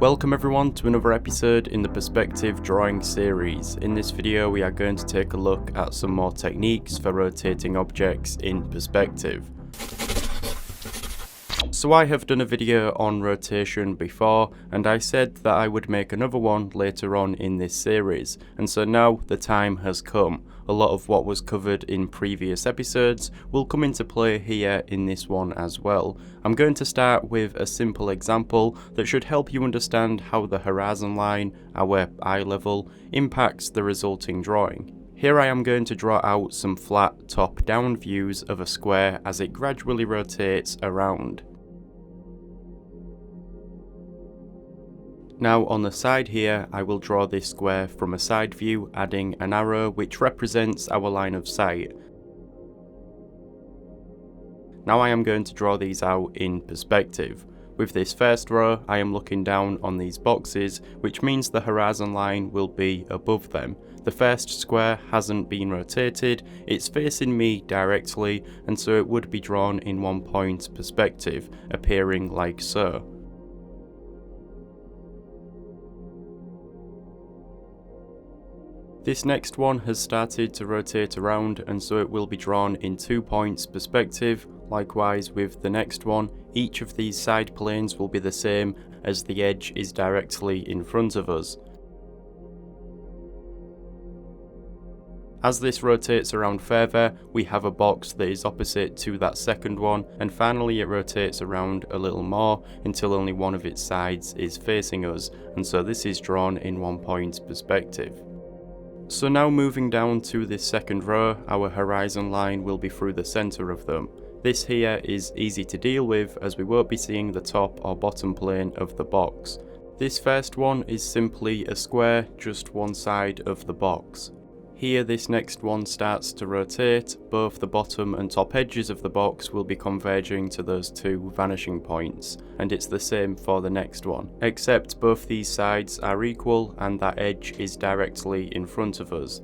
Welcome everyone to another episode in the Perspective Drawing series. In this video we are going to take a look at some more techniques for rotating objects in perspective. So I have done a video on rotation before, and I said that I would make another one later on in this series, and so now the time has come. A lot of what was covered in previous episodes will come into play here in this one as well. I'm going to start with a simple example that should help you understand how the horizon line, our eye level, impacts the resulting drawing. Here I am going to draw out some flat top-down views of a square as it gradually rotates around. Now on the side here, I will draw this square from a side view, adding an arrow which represents our line of sight. Now I am going to draw these out in perspective. With this first row, I am looking down on these boxes, which means the horizon line will be above them. The first square hasn't been rotated, it's facing me directly, and so it would be drawn in 1 point perspective, appearing like so. This next one has started to rotate around, and so it will be drawn in 2 points perspective. Likewise with the next one, each of these side planes will be the same as the edge is directly in front of us. As this rotates around further, we have a box that is opposite to that second one, and finally it rotates around a little more until only one of its sides is facing us, and so this is drawn in 1 point perspective. So now moving down to this second row, our horizon line will be through the centre of them. This here is easy to deal with as we won't be seeing the top or bottom plane of the box. This first one is simply a square, just one side of the box. Here this next one starts to rotate, both the bottom and top edges of the box will be converging to those two vanishing points, and it's the same for the next one, except both these sides are equal and that edge is directly in front of us.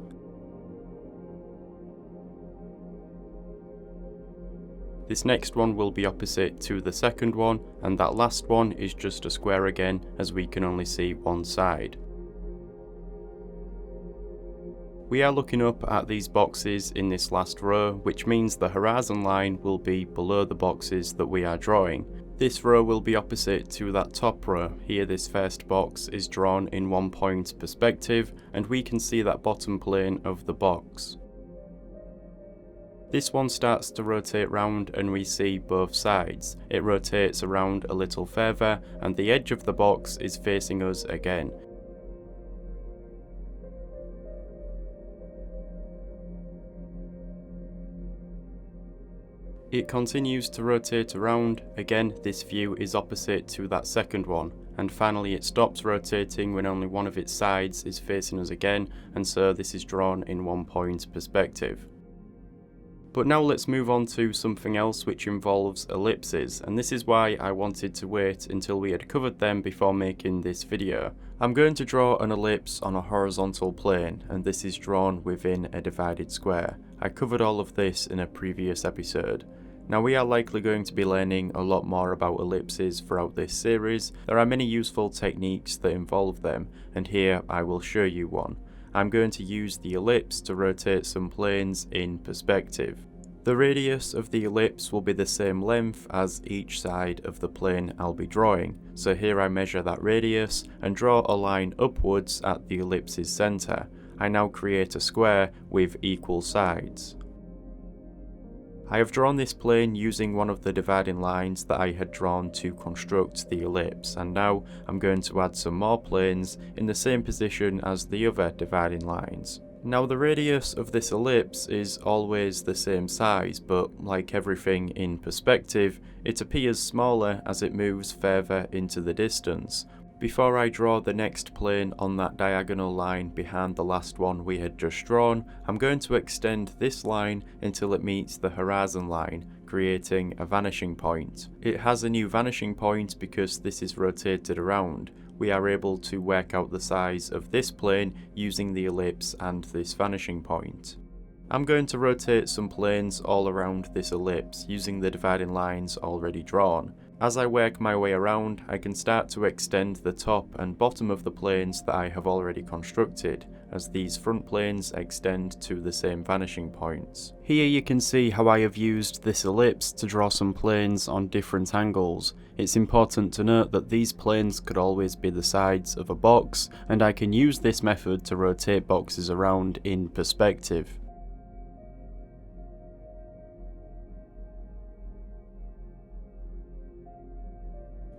This next one will be opposite to the second one, and that last one is just a square again, as we can only see one side. We are looking up at these boxes in this last row, which means the horizon line will be below the boxes that we are drawing. This row will be opposite to that top row. Here this first box is drawn in 1 point perspective, and we can see that bottom plane of the box. This one starts to rotate round and we see both sides. It rotates around a little further and the edge of the box is facing us again. It continues to rotate around, again this view is opposite to that second one, and finally it stops rotating when only one of its sides is facing us again, and so this is drawn in 1 point perspective. But now let's move on to something else which involves ellipses, and this is why I wanted to wait until we had covered them before making this video. I'm going to draw an ellipse on a horizontal plane, and this is drawn within a divided square. I covered all of this in a previous episode. Now we are likely going to be learning a lot more about ellipses throughout this series. There are many useful techniques that involve them, and here I will show you one. I'm going to use the ellipse to rotate some planes in perspective. The radius of the ellipse will be the same length as each side of the plane I'll be drawing. So here I measure that radius and draw a line upwards at the ellipse's centre. I now create a square with equal sides. I have drawn this plane using one of the dividing lines that I had drawn to construct the ellipse, and now I'm going to add some more planes in the same position as the other dividing lines. Now the radius of this ellipse is always the same size, but like everything in perspective, it appears smaller as it moves further into the distance. Before I draw the next plane on that diagonal line behind the last one we had just drawn, I'm going to extend this line until it meets the horizon line, creating a vanishing point. It has a new vanishing point because this is rotated around. We are able to work out the size of this plane using the ellipse and this vanishing point. I'm going to rotate some planes all around this ellipse using the dividing lines already drawn. As I work my way around, I can start to extend the top and bottom of the planes that I have already constructed, as these front planes extend to the same vanishing points. Here you can see how I have used this ellipse to draw some planes on different angles. It's important to note that these planes could always be the sides of a box, and I can use this method to rotate boxes around in perspective.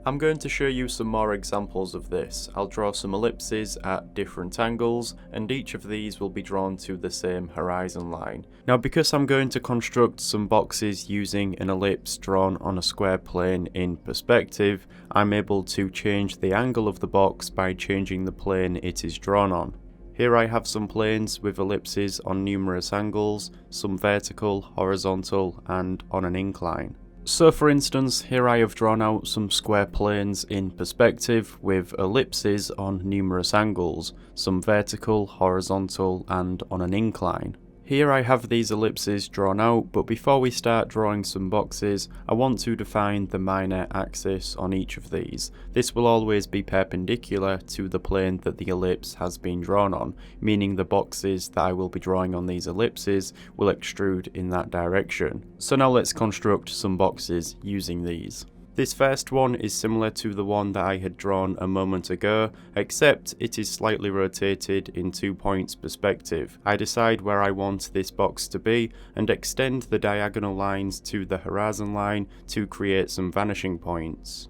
I'm going to show you some more examples of this. I'll draw some ellipses at different angles, and each of these will be drawn to the same horizon line. Now, because I'm going to construct some boxes using an ellipse drawn on a square plane in perspective, I'm able to change the angle of the box by changing the plane it is drawn on. Here I have some planes with ellipses on numerous angles, some vertical, horizontal, and on an incline. So for instance, here I have drawn out some square planes in perspective with ellipses on numerous angles, some vertical, horizontal, and on an incline. Here I have these ellipses drawn out, but before we start drawing some boxes, I want to define the minor axis on each of these. This will always be perpendicular to the plane that the ellipse has been drawn on, meaning the boxes that I will be drawing on these ellipses will extrude in that direction. So now let's construct some boxes using these. This first one is similar to the one that I had drawn a moment ago, except it is slightly rotated in 2 points perspective. I decide where I want this box to be and extend the diagonal lines to the horizon line to create some vanishing points.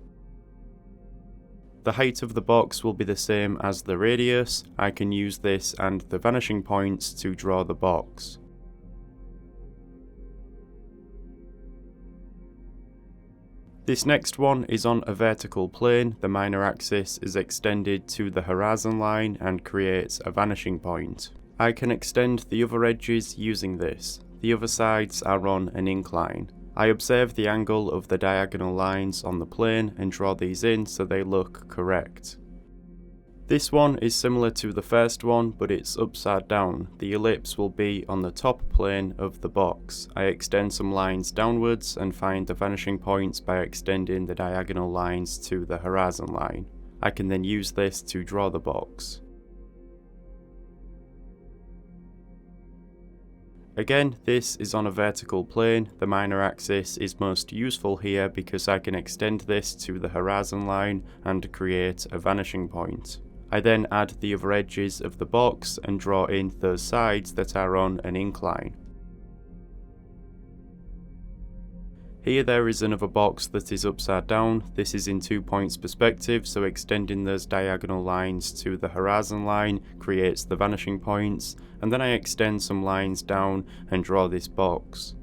The height of the box will be the same as the radius. I can use this and the vanishing points to draw the box. This next one is on a vertical plane. The minor axis is extended to the horizon line and creates a vanishing point. I can extend the other edges using this. The other sides are on an incline. I observe the angle of the diagonal lines on the plane and draw these in so they look correct. This one is similar to the first one, but it's upside down. The ellipse will be on the top plane of the box. I extend some lines downwards and find the vanishing points by extending the diagonal lines to the horizon line. I can then use this to draw the box. Again, this is on a vertical plane. The minor axis is most useful here because I can extend this to the horizon line and create a vanishing point. I then add the other edges of the box and draw in those sides that are on an incline. Here there is another box that is upside down. This is in 2 points perspective, so extending those diagonal lines to the horizon line creates the vanishing points, and then I extend some lines down and draw this box.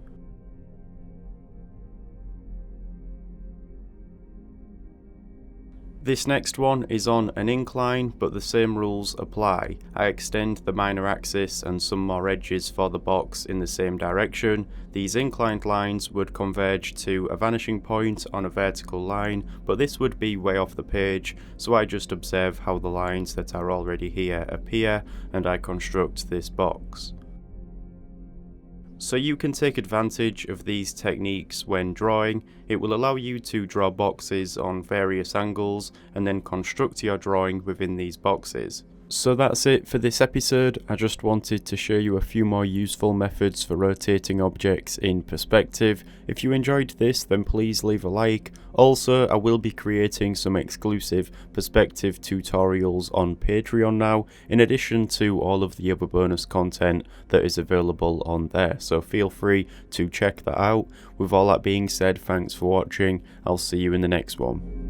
This next one is on an incline, but the same rules apply. I extend the minor axis and some more edges for the box in the same direction. These inclined lines would converge to a vanishing point on a vertical line, but this would be way off the page, so I just observe how the lines that are already here appear, and I construct this box. So you can take advantage of these techniques when drawing. It will allow you to draw boxes on various angles and then construct your drawing within these boxes. So that's it for this episode. I just wanted to show you a few more useful methods for rotating objects in perspective. If you enjoyed this, then please leave a like. Also, I will be creating some exclusive perspective tutorials on Patreon now, in addition to all of the other bonus content that is available on there, so feel free to check that out. With all that being said, thanks for watching. I'll see you in the next one.